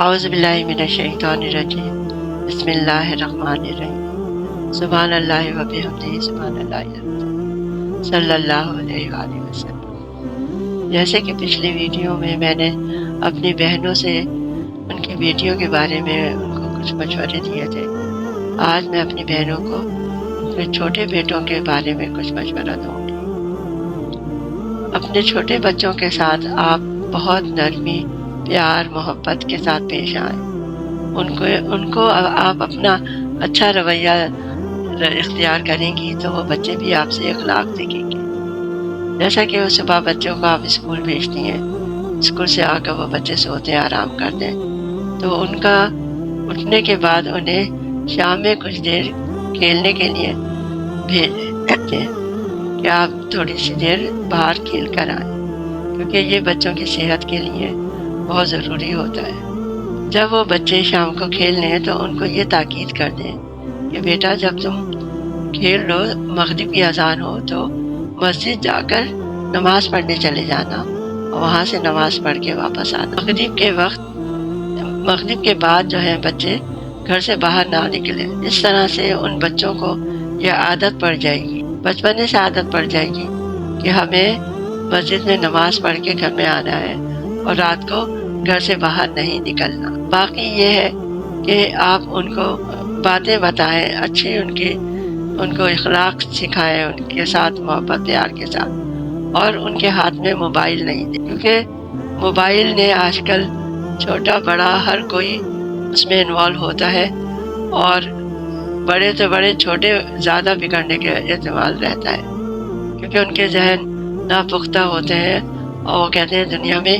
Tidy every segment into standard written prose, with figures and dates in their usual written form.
اعوذ باللہ من الشیطان الرجیم بسم اللہ الرحمن الرحیم سبحان اللہ و بحمدہ سبحان اللہ العظیم صلی اللہ علیہ وآلہ وسلم۔ جیسے کہ پچھلی ویڈیو میں نے اپنی بہنوں سے ان کی بیٹیوں کے بارے میں ان کو کچھ مشورے دیے تھے، آج میں اپنی بہنوں کو اپنے چھوٹے بیٹوں کے بارے میں کچھ مشورہ دوں گی۔ اپنے چھوٹے بچوں کے ساتھ آپ بہت نرمی، پیار، محبت کے ساتھ پیش آئیں۔ ان کو آپ اپنا اچھا رویہ اختیار کریں گی تو وہ بچے بھی آپ سے اخلاق سیکھیں گے۔ جیسا کہ وہ صبح بچوں کو آپ اسکول بھیجتی ہیں، اسکول سے آ کر وہ بچے سوتے ہیں، آرام کرتے ہیں، تو ان کا اٹھنے کے بعد انہیں شام میں کچھ دیر کھیلنے کے لیے بھیجتے ہیں کہ آپ تھوڑی سی دیر باہر کھیل کر آئیں، کیونکہ یہ بچوں کی صحت کے لیے بہت ضروری ہوتا ہے۔ جب وہ بچے شام کو کھیل لیں تو ان کو یہ تاکید کر دیں کہ بیٹا جب تم کھیل لو، مغرب کی اذان ہو تو مسجد جا کر نماز پڑھنے چلے جانا اور وہاں سے نماز پڑھ کے واپس آنا۔ مغرب کے بعد جو ہے بچے گھر سے باہر نہ نکلیں۔ اس طرح سے ان بچوں کو یہ عادت پڑ جائے گی، بچپنے سے عادت پڑ جائے گی کہ ہمیں مسجد میں نماز پڑھ کے گھر میں آنا ہے اور رات کو گھر سے باہر نہیں نکلنا۔ باقی یہ ہے کہ آپ ان کو باتیں بتائیں، اچھی ان کو اخلاق سکھائیں، ان کے ساتھ محبت پیار کے ساتھ، اور ان کے ہاتھ میں موبائل نہیں دیں، کیونکہ موبائل نے آج کل چھوٹا بڑا ہر کوئی اس میں انوالو ہوتا ہے، اور بڑے سے بڑے چھوٹے زیادہ بگڑنے کے احتمال رہتا ہے، کیونکہ ان کے ذہن ناپختہ ہوتے ہیں اور وہ کہتے ہیں دنیا میں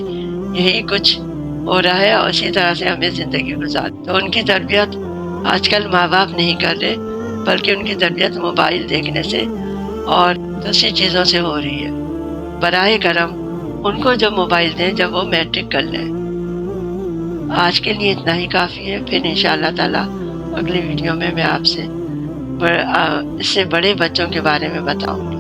یہی کچھ ہو رہا ہے اور اسی طرح سے ہمیں زندگی گزار۔ تو ان کی تربیت آج کل ماں باپ نہیں کر رہے، بلکہ ان کی تربیت موبائل دیکھنے سے اور دوسری چیزوں سے ہو رہی ہے۔ براہ کرم ان کو جب موبائل دیں جب وہ میٹرک کر لیں۔ آج کے لیے اتنا ہی کافی ہے، پھر انشاءاللہ تعالی اگلی ویڈیو میں آپ سے اس سے بڑے بچوں کے بارے میں بتاؤں گی۔